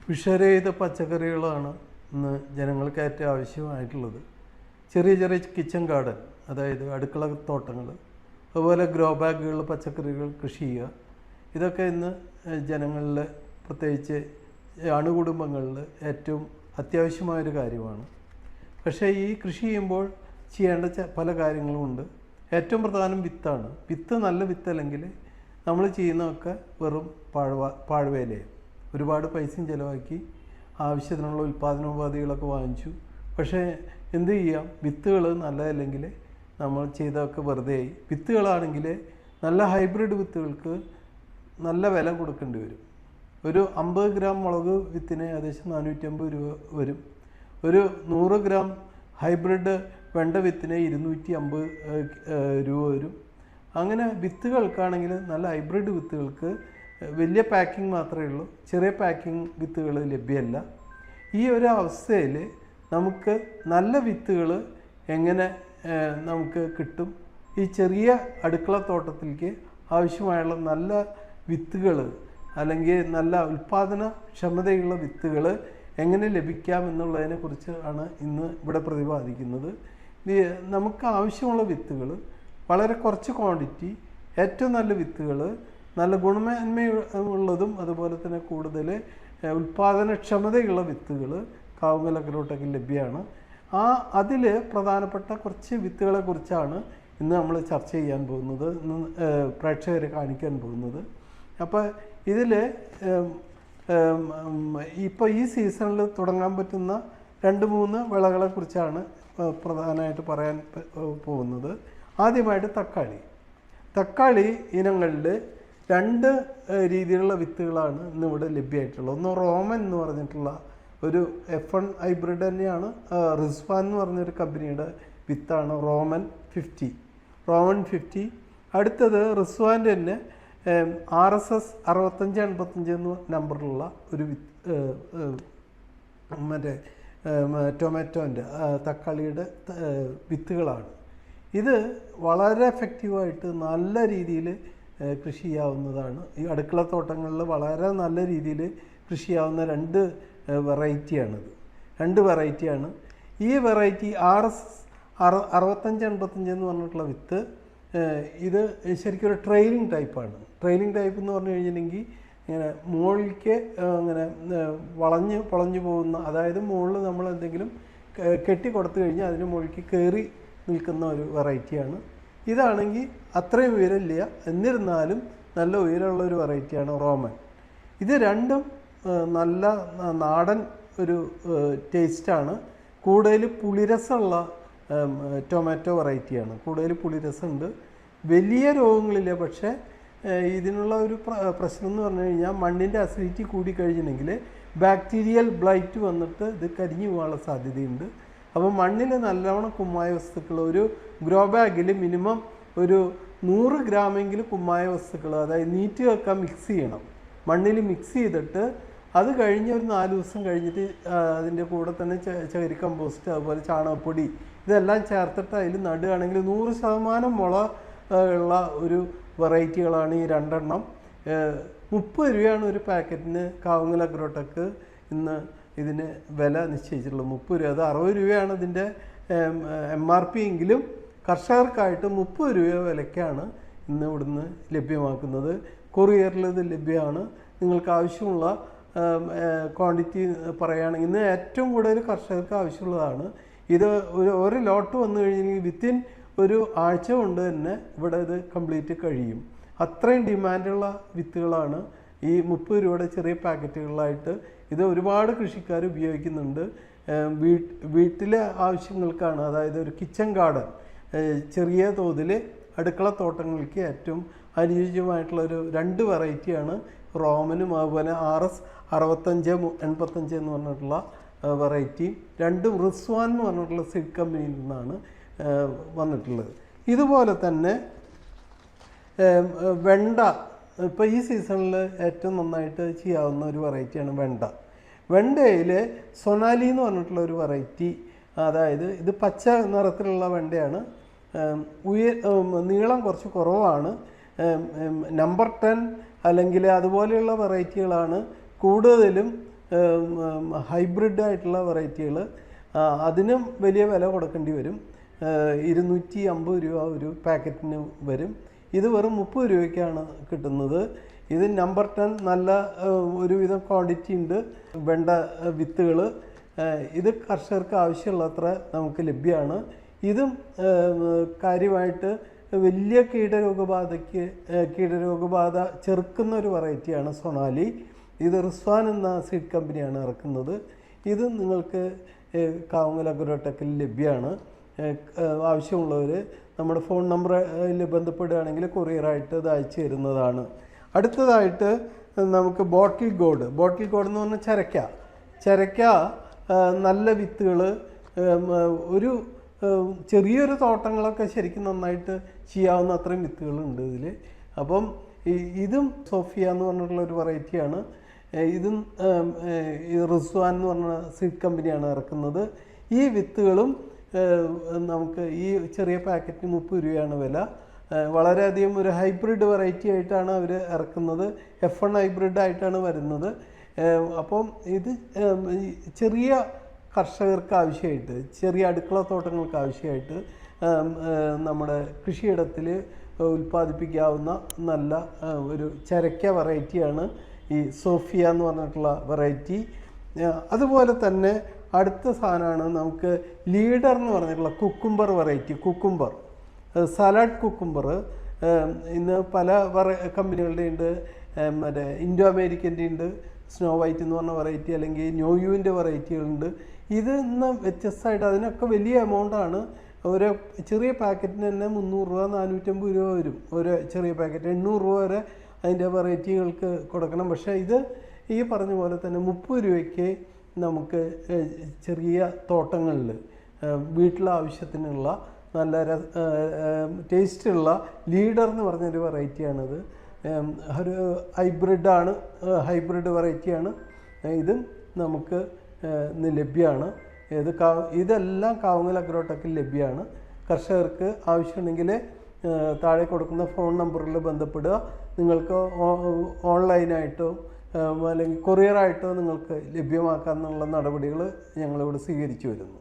വിഷരഹിത പച്ചക്കറികളാണ് ഇന്ന് ജനങ്ങൾക്ക് ഏറ്റവും ആവശ്യമായിട്ടുള്ളത്. ചെറിയ ചെറിയ കിച്ചൺ ഗാർഡൻ, അതായത് അടുക്കള തോട്ടങ്ങൾ, അതുപോലെ ഗ്രോ ബാഗുകളിൽ പച്ചക്കറികൾ കൃഷി ചെയ്യുക, ഇതൊക്കെ ഇന്ന് ജനങ്ങളിൽ, പ്രത്യേകിച്ച് അണുകുടുംബങ്ങളിൽ ഏറ്റവും അത്യാവശ്യമായൊരു കാര്യമാണ്. പക്ഷേ ഈ കൃഷി ചെയ്യുമ്പോൾ ചെയ്യേണ്ട പല കാര്യങ്ങളുമുണ്ട്. ഏറ്റവും പ്രധാനം വിത്താണ്. വിത്ത് നല്ല വിത്തല്ലെങ്കിൽ നമ്മൾ ചെയ്യുന്നതൊക്കെ വെറും പാഴ്വേലയാണ്. ഒരുപാട് പൈസയും ചിലവാക്കി ആവശ്യത്തിനുള്ള ഉൽപ്പാദനോപാധികളൊക്കെ വാങ്ങിച്ചു. പക്ഷേ എന്ത് ചെയ്യാം, വിത്തുകൾ നല്ലതല്ലെങ്കിൽ നമ്മൾ ചെയ്തതൊക്കെ വെറുതെയായി. വിത്തുകളാണെങ്കിൽ നല്ല ഹൈബ്രിഡ് വിത്തുകൾക്ക് നല്ല വില കൊടുക്കേണ്ടി വരും. ഒരു 50 ഗ്രാം മുളക് വിത്തിന് ഏകദേശം 450 രൂപ വരും. ഒരു 100 ഗ്രാം ഹൈബ്രിഡ് വെണ്ട വിത്തിന് 250 രൂപ വരും. അങ്ങനെ വിത്തുകൾക്കാണെങ്കിൽ നല്ല ഹൈബ്രിഡ് വിത്തുകൾക്ക് വലിയ പാക്കിംഗ് മാത്രമേ ഉള്ളൂ, ചെറിയ പാക്കിംഗ് വിത്തുകൾ ലഭ്യമല്ല. ഈ ഒരു അവസ്ഥയിൽ നമുക്ക് നല്ല വിത്തുകൾ എങ്ങനെ നമുക്ക് കിട്ടും? ഈ ചെറിയ അടുക്കള തോട്ടത്തിലേക്ക് ആവശ്യമായുള്ള നല്ല വിത്തുകൾ, അല്ലെങ്കിൽ നല്ല ഉൽപ്പാദനക്ഷമതയുള്ള വിത്തുകൾ എങ്ങനെ ലഭിക്കാം എന്നുള്ളതിനെ കുറിച്ചാണ് ഇന്ന് ഇവിടെ പ്രതിപാദിക്കുന്നത്. നമുക്ക് ആവശ്യമുള്ള വിത്തുകൾ വളരെ കുറച്ച് ക്വാണ്ടിറ്റി, ഏറ്റവും നല്ല വിത്തുകൾ, നല്ല ഗുണമേന്മയുള്ളതും അതുപോലെ തന്നെ കൂടുതൽ ഉൽപ്പാദനക്ഷമതയുള്ള വിത്തുകൾ കാവുങ്ങൽ അഗ്രോടെക്കിൽ ലഭ്യമാണ്. അതിൽ പ്രധാനപ്പെട്ട കുറച്ച് വിത്തുകളെ കുറിച്ചാണ് ഇന്ന് നമ്മൾ ചർച്ച ചെയ്യാൻ പോകുന്നത്, ഇന്ന് പ്രേക്ഷകരെ കാണിക്കാൻ പോകുന്നത്. അപ്പോൾ ഇതിൽ ഇപ്പോൾ ഈ സീസണിൽ തുടങ്ങാൻ പറ്റുന്ന 2-3 വിളകളെക്കുറിച്ചാണ് പ്രധാനമായിട്ട് പറയാൻ പോകുന്നത്. ആദ്യമായിട്ട് തക്കാളി ഇനങ്ങളിൽ 2 രീതിയിലുള്ള വിത്തുകളാണ് ഇന്നിവിടെ ലഭ്യമായിട്ടുള്ളത്. ഒന്ന് റോമൻ എന്ന് പറഞ്ഞിട്ടുള്ള ഒരു F1 ഹൈബ്രിഡ് തന്നെയാണ്. റിസ്വാൻ എന്ന് പറഞ്ഞൊരു കമ്പനിയുടെ വിത്താണ് റോമൻ 50. അടുത്തത് റിസ്വാൻ്റെ തന്നെ RSS 6585 എന്ന നമ്പറിലുള്ള ഒരു മറ്റേ ടൊമാറ്റോൻ്റെ തക്കാളിയുടെ വിത്തുകളാണ്. ഇത് വളരെ എഫക്റ്റീവായിട്ട് നല്ല രീതിയിൽ കൃഷി ചെയ്യാവുന്നതാണ്. ഈ അടുക്കള തോട്ടങ്ങളിൽ വളരെ നല്ല രീതിയിൽ കൃഷി ചെയ്യാവുന്ന 2 വെറൈറ്റിയാണ്. ഈ വെറൈറ്റി RSS 6585 എന്ന് പറഞ്ഞിട്ടുള്ള വിത്ത്, ഇത് ശരിക്കും ഒരു ട്രെയിലിംഗ് ടൈപ്പാണ്. ട്രെയിലിംഗ് ടൈപ്പ് എന്ന് പറഞ്ഞു കഴിഞ്ഞിട്ടുണ്ടെങ്കിൽ ഇങ്ങനെ മുകളിലേക്ക് അങ്ങനെ വളഞ്ഞു പോകുന്ന, അതായത് മുകളിൽ നമ്മൾ എന്തെങ്കിലും കെട്ടി കൊടുത്തു കഴിഞ്ഞാൽ അതിന് മുകളിലേക്ക് കയറി നിൽക്കുന്ന ഒരു വെറൈറ്റിയാണ്. ഇതാണെങ്കിൽ അത്രയും ഉയരമില്ല, എന്നിരുന്നാലും നല്ല ഉയരമുള്ള ഒരു വെറൈറ്റിയാണ് റോമൻ. ഇത് രണ്ടും നല്ല നാടൻ ഒരു ടേസ്റ്റാണ്. കൂടുതൽ പുളിരസമുള്ള ടൊമാറ്റോ വെറൈറ്റിയാണ്. കൂടുതൽ പുളിരസമുണ്ട്, വലിയ രോഗങ്ങളില്ല. പക്ഷേ ഇതിനുള്ള ഒരു പ്രശ്നം എന്ന് പറഞ്ഞു കഴിഞ്ഞാൽ മണ്ണിൻ്റെ അസിഡിറ്റി കൂടിക്കഴിഞ്ഞിട്ടുണ്ടെങ്കിൽ ബാക്ടീരിയൽ ബ്ലൈറ്റ് വന്നിട്ട് ഇത് കരിഞ്ഞു പോകാനുള്ള സാധ്യതയുണ്ട്. അപ്പോൾ മണ്ണിൽ നല്ലവണ്ണം കുമ്മായ വസ്തുക്കൾ, ഒരു ഗ്രോ ബാഗിൽ മിനിമം ഒരു 100 ഗ്രാമെങ്കിലും കുമ്മായ വസ്തുക്കൾ, അതായത് നീറ്റ് വെക്കാൻ മിക്സ് ചെയ്യണം. മണ്ണിൽ മിക്സ് ചെയ്തിട്ട് അത് കഴിഞ്ഞ് ഒരു 4 ദിവസം കഴിഞ്ഞിട്ട് അതിൻ്റെ കൂടെ തന്നെ ചകിരി കമ്പോസ്റ്റ്, അതുപോലെ ചാണകപ്പൊടി, ഇതെല്ലാം ചേർത്തിട്ട് അതിൽ നടുകയാണെങ്കിൽ 100% മുള ഉള്ള ഒരു വെറൈറ്റികളാണ് ഈ 2 എണ്ണം. 30 രൂപയാണ് ഒരു പാക്കറ്റിന് കാവുങ്ങൽ അഗ്രോടെക് ഇന്ന് ഇതിന് വില നിശ്ചയിച്ചിട്ടുള്ളത്. 30 രൂപ. അത് 60 രൂപയാണ് ഇതിൻ്റെ MRP എങ്കിലും കർഷകർക്കായിട്ട് 30 രൂപ വിലയ്ക്കാണ് ഇന്ന് ഇവിടുന്ന് ലഭ്യമാക്കുന്നത്. കൊറിയറിൽ ഇത് ലഭ്യമാണ്. നിങ്ങൾക്ക് ആവശ്യമുള്ള ക്വാണ്ടിറ്റി പറയുകയാണെങ്കിൽ ഇന്ന് ഏറ്റവും കൂടുതൽ കർഷകർക്ക് ആവശ്യമുള്ളതാണ് ഇത്. ഒരു ലോട്ട് വന്നു കഴിഞ്ഞെങ്കിൽ വിത്തിൻ ഒരു ആഴ്ച കൊണ്ട് തന്നെ ഇവിടെ ഇത് കംപ്ലീറ്റ് കഴിയും. അത്രയും ഡിമാൻഡുള്ള വിത്തുകളാണ് ഈ 30 രൂപയുടെ ചെറിയ പാക്കറ്റുകളായിട്ട്. ഇത് ഒരുപാട് കൃഷിക്കാർ ഉപയോഗിക്കുന്നുണ്ട്. വീട്ടിലെ ആവശ്യങ്ങൾക്കാണ്, അതായത് ഒരു കിച്ചൺ ഗാർഡൻ, ചെറിയ തോതിൽ അടുക്കള തോട്ടങ്ങൾക്ക് ഏറ്റവും അനുയോജ്യമായിട്ടുള്ളൊരു 2 വെറൈറ്റിയാണ് റോമനും അതുപോലെ RS 6585 എന്ന് പറഞ്ഞിട്ടുള്ള വെറൈറ്റി. 2 റിസ്വാൻ എന്ന് പറഞ്ഞിട്ടുള്ള സീഡ് കമ്പനിയിൽ നിന്നാണ് വന്നിട്ടുള്ളത്. ഇതുപോലെ തന്നെ വെണ്ട, ഇപ്പോൾ ഈ സീസണിൽ ഏറ്റവും നന്നായിട്ട് ചെയ്യാവുന്ന ഒരു വെറൈറ്റിയാണ് വെണ്ടയിൽ സൊനാലി എന്ന് പറഞ്ഞിട്ടുള്ള ഒരു വെറൈറ്റി. അതായത് ഇത് പച്ച നിറത്തിലുള്ള വെണ്ടയാണ്. നീളം കുറച്ച് കുറവാണ്. നമ്പർ 10 അല്ലെങ്കിൽ അതുപോലെയുള്ള വെറൈറ്റികളാണ് കൂടുതലും ഹൈബ്രിഡ് ആയിട്ടുള്ള വെറൈറ്റികൾ അതിനും വലിയ വില കൊടുക്കേണ്ടി വരും. 250 രൂപ ഒരു പാക്കറ്റിന് വരും. ഇത് വെറും 30 രൂപയ്ക്കാണ് കിട്ടുന്നത്. ഇത് നമ്പർ 10 നല്ല ഒരുവിധം ക്വാണ്ടിറ്റി ഉണ്ട്. വെണ്ട വിത്തുകൾ ഇത് കർഷകർക്ക് ആവശ്യമുള്ളത്ര നമുക്ക് ലഭ്യമാണ്. ഇതും കാര്യമായിട്ട് വലിയ കീടരോഗബാധ ചെറുക്കുന്ന ഒരു വെറൈറ്റിയാണ് സൊണാലി. ഇത് റിസ്വാൻ എന്ന സീഡ് കമ്പനിയാണ് ഇറക്കുന്നത്. ഇത് നിങ്ങൾക്ക് കാവുങ്ങൽ അഗ്രോടെക്കിൽ ലഭ്യമാണ്. ആവശ്യമുള്ളവർ നമ്മുടെ ഫോൺ നമ്പറിൽ ബന്ധപ്പെടുകയാണെങ്കിൽ കൊറിയറായിട്ട് ഇത് അയച്ചു തരുന്നതാണ്. അടുത്തതായിട്ട് നമുക്ക് ബോട്ടിൽ ഗോഡ് എന്ന് പറഞ്ഞാൽ ചരക്ക നല്ല വിത്തുകൾ ഒരു ചെറിയൊരു തോട്ടങ്ങളൊക്കെ ശരിക്കും നന്നായിട്ട് ചെയ്യാവുന്ന അത്രയും വിത്തുകളുണ്ട് ഇതിൽ. അപ്പം ഇതും സോഫിയ എന്ന് പറഞ്ഞിട്ടുള്ള ഒരു വെറൈറ്റിയാണ്. ഇതും റിസ്വാൻ എന്ന് പറഞ്ഞ സീഡ് കമ്പനിയാണ് ഇറക്കുന്നത്. ഈ വിത്തുകളും നമുക്ക് ഈ ചെറിയ പാക്കറ്റിന് 30 രൂപയാണ് വില. വളരെയധികം ഒരു ഹൈബ്രിഡ് വെറൈറ്റി ആയിട്ടാണ് അവർ ഇറക്കുന്നത്. F1 ഹൈബ്രിഡ് ആയിട്ടാണ് വരുന്നത്. അപ്പം ഇത് ചെറിയ കർഷകർക്ക് ആവശ്യമായിട്ട്, ചെറിയ അടുക്കള തോട്ടങ്ങൾക്ക് ആവശ്യമായിട്ട് നമ്മുടെ കൃഷിയിടത്തിൽ ഉൽപ്പാദിപ്പിക്കാവുന്ന നല്ല ഒരു ചരക്ക വെറൈറ്റിയാണ് ഈ സോഫിയ എന്ന് പറഞ്ഞിട്ടുള്ള വെറൈറ്റി. അതുപോലെ തന്നെ അടുത്ത സാധനമാണ് നമുക്ക് ലീഡർ എന്ന് പറഞ്ഞിട്ടുള്ള കുക്കുംബർ വെറൈറ്റി. സലാഡ് കുക്കുംബർ ഇന്ന് പല കമ്പനികളുടെ ഉണ്ട്. മറ്റേ ഇൻഡോ അമേരിക്കൻ്റെ ഉണ്ട്, സ്നോ വൈറ്റ് എന്ന് പറഞ്ഞ വെറൈറ്റി, അല്ലെങ്കിൽ നോയുവിൻ്റെ വെറൈറ്റികളുണ്ട്. ഇത് ഇന്ന് വ്യത്യസ്തമായിട്ട് അതിനൊക്കെ വലിയ എമൗണ്ടാണ്. ഒരു ചെറിയ പാക്കറ്റിന് തന്നെ 300 രൂപ 450 രൂപ വരും. ഒരു ചെറിയ പാക്കറ്റ് 800 രൂപ വരെ അതിൻ്റെ വെറൈറ്റികൾക്ക് കൊടുക്കണം. പക്ഷേ ഇത് ഈ പറഞ്ഞ പോലെ തന്നെ 30 രൂപയ്ക്ക് നമുക്ക് ചെറിയ തോട്ടങ്ങളിൽ വീട്ടിലാവശ്യത്തിനുള്ള നല്ല ടേസ്റ്റുള്ള ലീഡർ എന്ന് പറഞ്ഞൊരു വെറൈറ്റിയാണിത്. ഒരു ഹൈബ്രിഡ് വെറൈറ്റിയാണ്. ഇതും നമുക്ക് ലഭ്യമാണ്. ഇതെല്ലാം കാവുങ്ങൽ അഗ്രോടെക്കിൽ ലഭ്യമാണ്. കർഷകർക്ക് ആവശ്യമുണ്ടെങ്കിൽ താഴെ കൊടുക്കുന്ന ഫോൺ നമ്പറിൽ ബന്ധപ്പെടുക. നിങ്ങൾക്ക് ഓൺലൈനായിട്ടോ അല്ലെങ്കിൽ കൊറിയറായിട്ടോ നിങ്ങൾക്ക് ലഭ്യമാക്കാനുള്ള നടപടികൾ ഞങ്ങളിവിടെ സ്വീകരിച്ചു വരുന്നു.